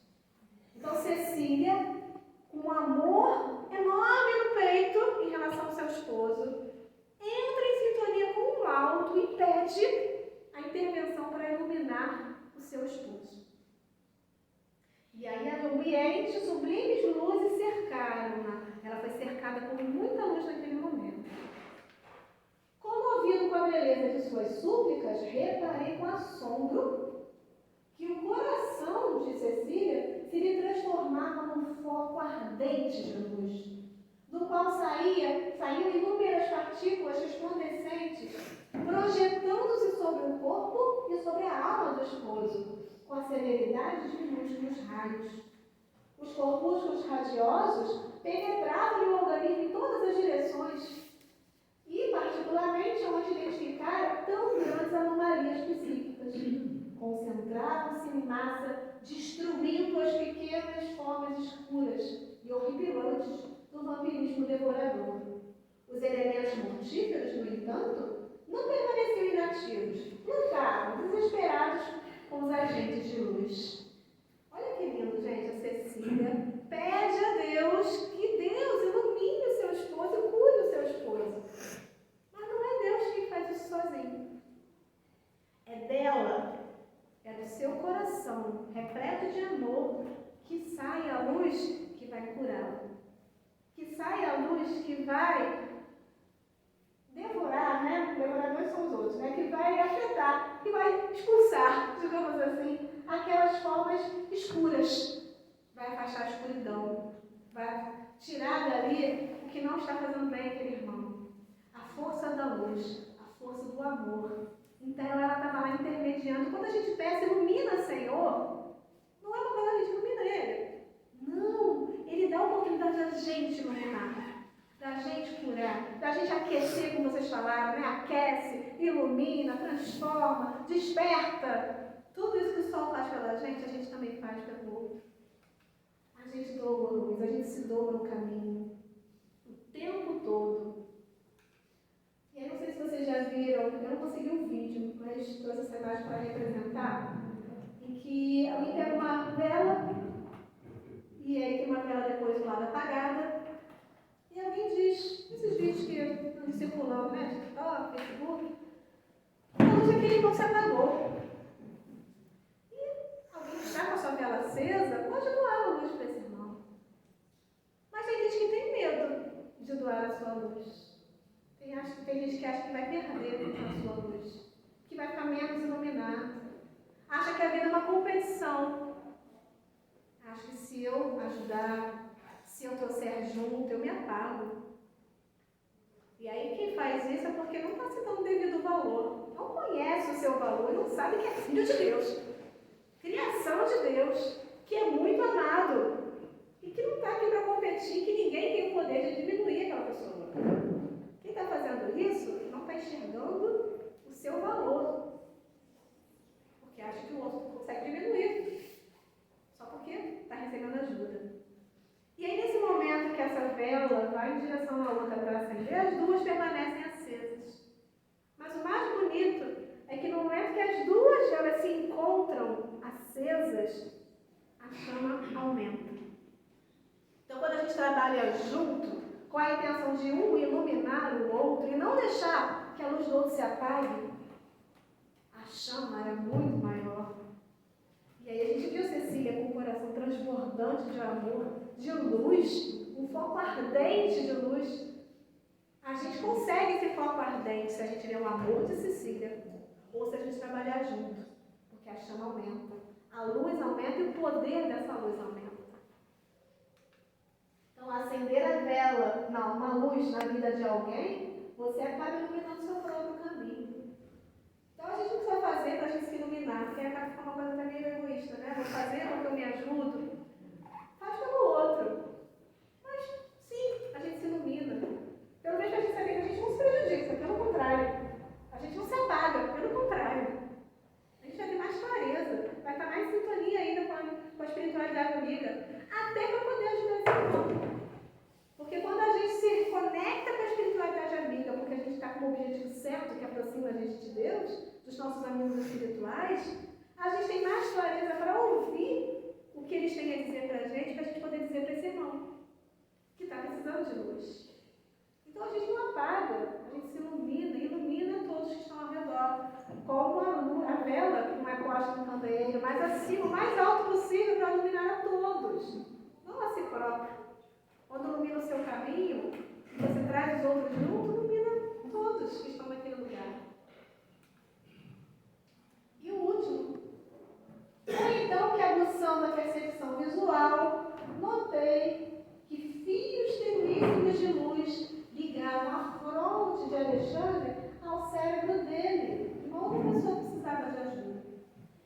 Então, Cecília, com um amor enorme no peito em relação ao seu esposo, entra em sintonia com o alto e pede a intervenção para iluminar o seu esposo. E aí, ambientes sublimes de luzes cercaram-na. Ela foi cercada por muita luz naquele momento. Comovido com a beleza de suas súplicas, reparei com assombro que o coração de Cecília se lhe transformava num foco ardente de luz, do qual saíam inúmeras partículas resplandecentes, projetando-se sobre o corpo e sobre a alma do esposo, com a celeridade de minúsculos raios. Os corpúsculos radiosos penetravam no organismo em todas as direções, e particularmente onde identificaram tão grandes anomalias psíquicas. Concentravam-se em massa, destruindo as pequenas formas escuras e horripilantes do vampirismo devorador. Os elementos mortíferos, no entanto, não permaneciam inativos, lutavam, desesperados, com os agentes de luz. Olha que lindo, gente, a Cecília pede a Deus que Deus ilumine o seu esposo e cuide o seu esposo. Mas não é Deus quem faz isso sozinho. É dela, é do seu coração, repleto de amor, que sai a luz que vai curá-lo. Que sai a luz que vai devorar, né? Devoradores são os outros, né? Que vai afetar, que vai expulsar, digamos assim, aquelas formas escuras. Vai afastar a escuridão, vai tirar dali o que não está fazendo bem àquele irmão. A força da luz, a força do amor. Então ela estava lá intermediando. Quando a gente peça, ilumina, Senhor, não é uma coisa a gente ilumina ele. Não, ele dá a oportunidade da gente iluminar, da gente curar, da gente aquecer, como vocês falaram, né? Aquece, ilumina, transforma, desperta. Tudo isso que o sol faz pela gente, a gente também faz pelo outro. A gente doa a luz, a gente se doa no caminho, o tempo todo. E eu não sei se vocês já viram, eu não consegui um vídeo, mas trouxe essa imagem para representar, em que alguém pega uma vela, e aí tem uma vela depois do lado apagada, e alguém diz, esses vídeos que estão circulando, né, TikTok, Facebook, a luz daquele irmão se apagou. E alguém que está com a sua vela acesa pode doar a luz para esse irmão. Mas tem gente que tem medo de doar a sua luz. Tem gente que acha que vai perder a sua luz, que vai ficar menos iluminado. Acha que a vida é uma competição. Acha que se eu ajudar, se eu trouxer junto, eu me apago. E aí quem faz isso é porque não está se dando devido valor. Não conhece o seu valor e não sabe que é filho de Deus. Criação de Deus, que é muito amado. E que não está aqui para competir, que ninguém tem o poder de diminuir aquela pessoa. Quem está fazendo isso não está enxergando o seu valor. Porque acha que o outro consegue diminuir. Só porque está recebendo ajuda. E aí, nesse momento que essa vela vai em direção à outra para acender, as duas permanecem acesas. Mas o mais bonito é que no momento que as duas velas se encontram acesas, a chama aumenta. Então, quando a gente trabalha junto, com a intenção de um iluminar o outro e não deixar que a luz do outro se apague, a chama é muito maior. E aí a gente viu Cecília com o coração transbordante de amor, de luz, um foco ardente de luz. A gente consegue esse foco ardente se a gente vê o amor de Cecília ou se a gente trabalhar junto, porque a chama aumenta, a luz aumenta e o poder dessa luz aumenta. Então, acender a vela, uma luz na vida de alguém, você acaba iluminando o seu próprio caminho. Então, a gente não precisa fazer para a gente se iluminar, porque acaba ficando uma coisa meio egoísta, né? Vou fazer porque eu me ajudo. Faz pelo outro. Mas, sim, a gente se ilumina. Pelo menos a gente saber que a gente não se prejudica, pelo contrário. A gente não se apaga, pelo contrário. A gente vai ter mais clareza, vai estar mais em sintonia ainda com a espiritualidade amiga, até para poder ajudar esse irmão. dos nossos amigos espirituais, a gente tem mais clareza para ouvir o que eles têm a dizer para a gente poder dizer para esse irmão que está precisando de luz. Então a gente não apaga, a gente se ilumina todos que estão ao redor, como a vela que não é posta no candeeiro, mas acima, o mais alto possível para iluminar a todos, não a si próprio. Quando ilumina o seu caminho, você traz os outros junto, ilumina todos que estão naquele lugar. E o último, foi então que aguçando da percepção visual, notei que fios tenuíssimos de luz ligavam a fronte de Alexandre ao cérebro dele. Uma outra pessoa precisava de ajuda.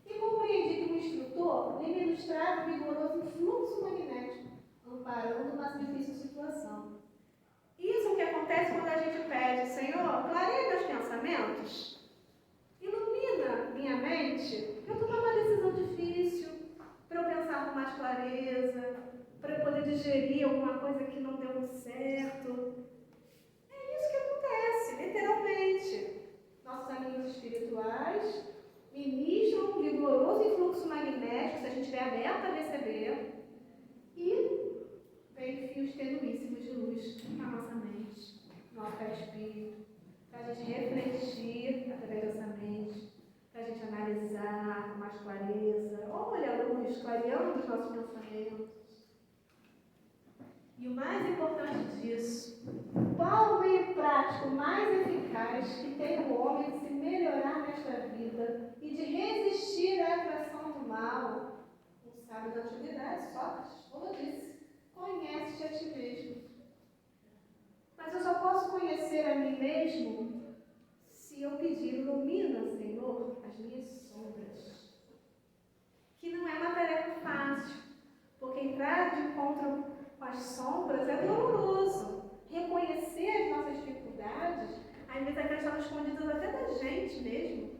E compreendi que o instrutor lhe ministrava um vigoroso fluxo magnético, amparando uma difícil situação. Isso é o que acontece quando a gente pede: Senhor, clareia meus pensamentos, ilumina minha mente, para eu tomar uma decisão difícil, para eu pensar com mais clareza, para eu poder digerir alguma coisa que não deu muito certo. É isso que acontece, literalmente. Nossos amigos espirituais ministram um vigoroso influxo magnético, se a gente estiver aberto a receber, e vem fios tenuíssimos de luz na nossa mente, no nosso espírito, para a gente refletir através dessa mente, para a gente analisar com mais clareza. Olha a luz clareando os nossos pensamentos. E o mais importante disso, qual o meio prático mais eficaz que tem o homem de se melhorar nesta vida e de resistir à atração do mal? Um sábio da antiguidade, Sócrates, como disse, conhece-te a ti mesmo. Mas eu só posso conhecer a mim mesmo se eu pedir: ilumina, Senhor, as minhas sombras. Que não é uma tarefa fácil, porque entrar de encontro com as sombras é doloroso. Reconhecer as nossas dificuldades, às vezes elas estão escondidas até da gente mesmo.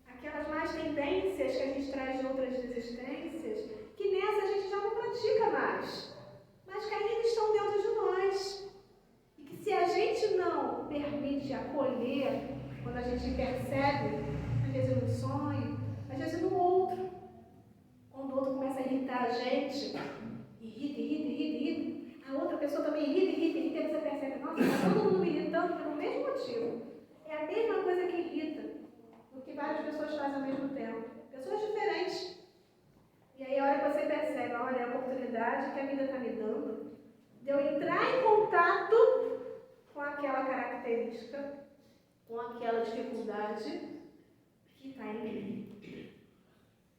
Aquelas más tendências que a gente traz de outras existências, que nessa a gente já não pratica mais, mas que ainda estão dentro de nós. E que se a gente não permite acolher, quando a gente percebe, às vezes no sonho, às vezes no outro, quando o outro começa a irritar a gente, irrita, a outra pessoa também irrita, e você percebe: nossa, está todo mundo me irritando pelo mesmo motivo. É a mesma coisa que irrita, o que várias pessoas fazem ao mesmo tempo. Pessoas diferentes. E aí a hora que você percebe: olha, a oportunidade que a vida está me dando de eu entrar em contato com aquela característica, com aquela dificuldade que está em mim.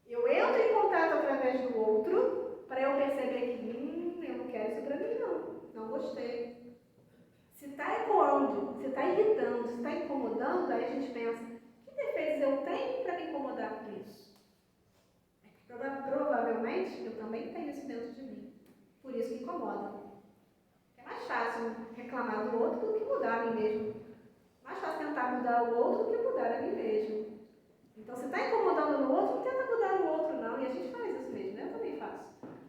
Eu entro em contato através do outro para eu perceber que eu não quero isso para mim não gostei. Se está ecoando, se está irritando, se está incomodando, aí a gente pensa: que defeitos eu tenho para me incomodar com isso? Provavelmente eu também tenho isso dentro de mim, por isso me incomoda. É mais fácil reclamar do outro do que mudar a mim mesmo. Mais fácil tentar mudar o outro do que mudar a mim mesmo. Então, se está incomodando no outro, não tenta mudar o outro não. E a gente faz isso mesmo, né? Eu também faço.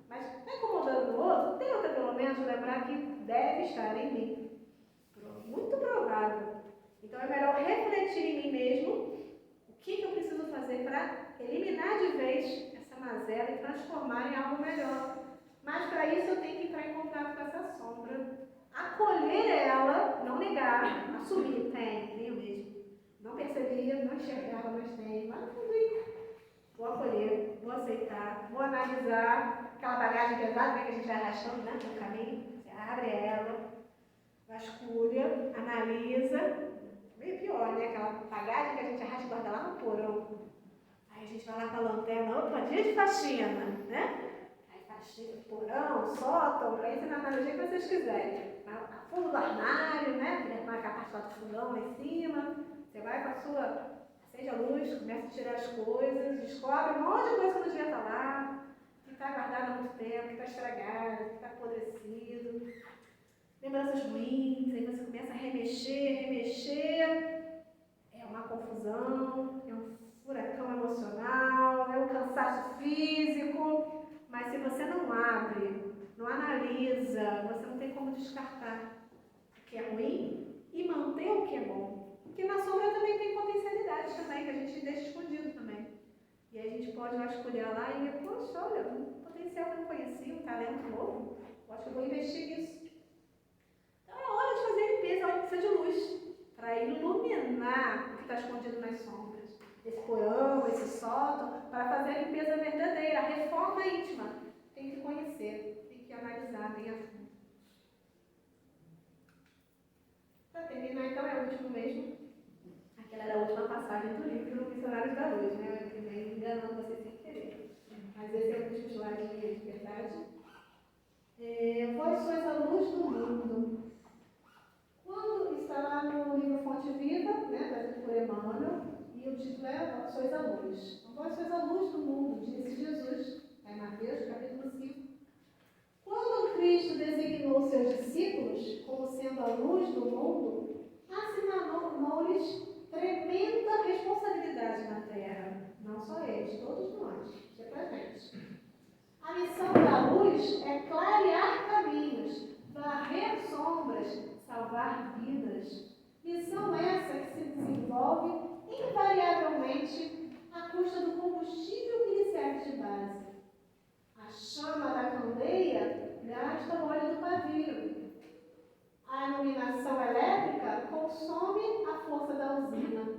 Mas se está incomodando no outro, tenta pelo menos lembrar que deve estar em mim. Muito provável. Então, é melhor refletir em mim mesmo o que eu preciso fazer para eliminar de vez essa mazela e transformar em algo melhor. Mas para isso eu tenho que entrar em contato com essa sombra, acolher ela, não negar, assumir: tenho mesmo. Não percebia, não enxergava, mas tenho. Mas vou acolher, vou aceitar, vou analisar aquela bagagem pesada que a gente vai arrastando, né, no caminho. Você abre ela, vasculha, analisa. Meio pior, né? Aquela bagagem que a gente arrasta e guarda lá no porão. Aí a gente vai lá com a lanterna: opa, dia de faxina, né? Faxina, porão, sótão, para isso na analogia que vocês quiserem. A fundo do armário, né? Marcar a parte lá do fundão lá em cima. Você vai com a sua, acende a luz, começa a tirar as coisas, descobre um monte de coisa que não devia estar lá, que está guardada há muito tempo, que está estragada, que está apodrecido. Lembranças ruins, aí você começa a remexer. É uma confusão, é um furacão emocional, é um cansaço físico. Mas se você não abre, não analisa, você não tem como descartar o que é ruim e manter o que é bom. Porque na sombra também tem potencialidades também, que a gente deixa escondido também. E aí a gente pode vasculhar lá e ver, poxa, olha, um potencial que eu não conhecia, um talento novo, eu acho que eu vou investir nisso. Então é hora de fazer limpeza, é hora de precisa de luz, para iluminar o que está escondido nas sombras. Esse porão, esse sótão, para fazer a limpeza verdadeira, a reforma íntima. Tem que conhecer, tem que analisar bem a fundo. Para terminar, então, é o último mesmo. Aquela era a última passagem do livro do Missionários da Luz, né? Eu fiquei enganando vocês sem querer. Mas esse é o último slide de verdade. Vós sois a luz do mundo. Quando está lá no livro Fonte Viva, né, trazido por Emmanuel, e o título é Vós sois a luz. Então, vós sois a luz do mundo, disse Jesus, é Mateus, capítulo 5. Quando Cristo designou seus discípulos como sendo a luz do mundo, assinou-lhes tremenda responsabilidade na Terra. Não só eles, todos nós. Isso é para a gente. A missão da luz é clarear caminhos, varrer sombras, salvar vidas. Missão essa que se desenvolve invariavelmente à custa do combustível que lhe serve de base. A chama da candeia gasta o óleo do pavio. A iluminação elétrica consome a força da usina.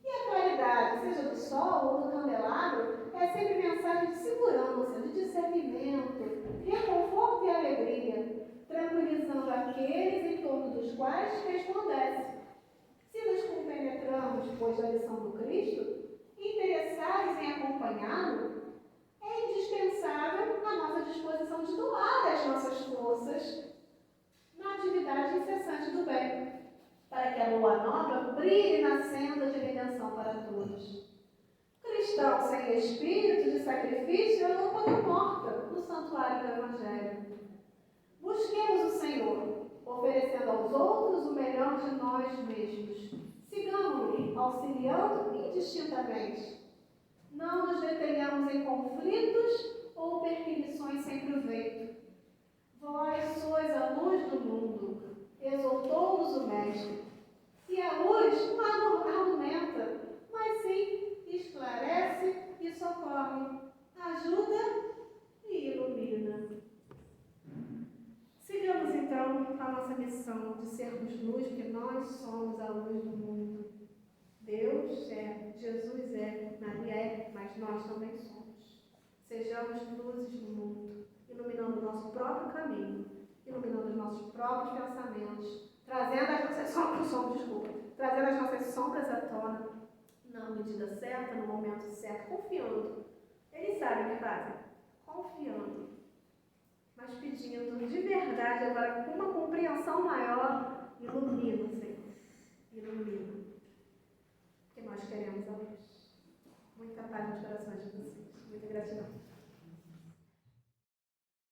E a claridade, seja do sol ou do candelabro, é sempre mensagem de segurança, de discernimento, reconforto e alegria, tranquilizando aqueles em torno dos quais resplandece. Se nos compenetramos, pois, da lição do Cristo, interessados em acompanhá-lo, é indispensável a nossa disposição de doar as nossas forças na atividade incessante do bem, para que a boa nova brilhe na senda de redenção para todos. Cristão sem espírito de sacrifício é lâmpada morta no santuário do Evangelho. Busquemos o Senhor, oferecendo aos outros o melhor de nós mesmos. Sigamos-lhe, auxiliando indistintamente. Não nos detenhamos em conflitos ou perquisições sem proveito. Vós sois a luz do mundo, exortou-nos o Mestre. E a luz não argumenta, mas sim esclarece e socorre, ajuda e ilumina. Sigamos então a nossa missão de sermos luz, porque nós somos a luz do mundo. Deus é, Jesus é, Maria é, mas nós também somos. Sejamos luzes no mundo, iluminando o nosso próprio caminho, iluminando os nossos próprios pensamentos, trazendo as nossas trazendo as nossas sombras à tona, na medida certa, no momento certo, confiando. Eles sabem o que fazem, confiando, mas pedindo de verdade, agora com uma compreensão maior, ilumina, Senhor, ilumina. Que nós queremos a luz. Muita paz nos corações de vocês. Muita gratidão.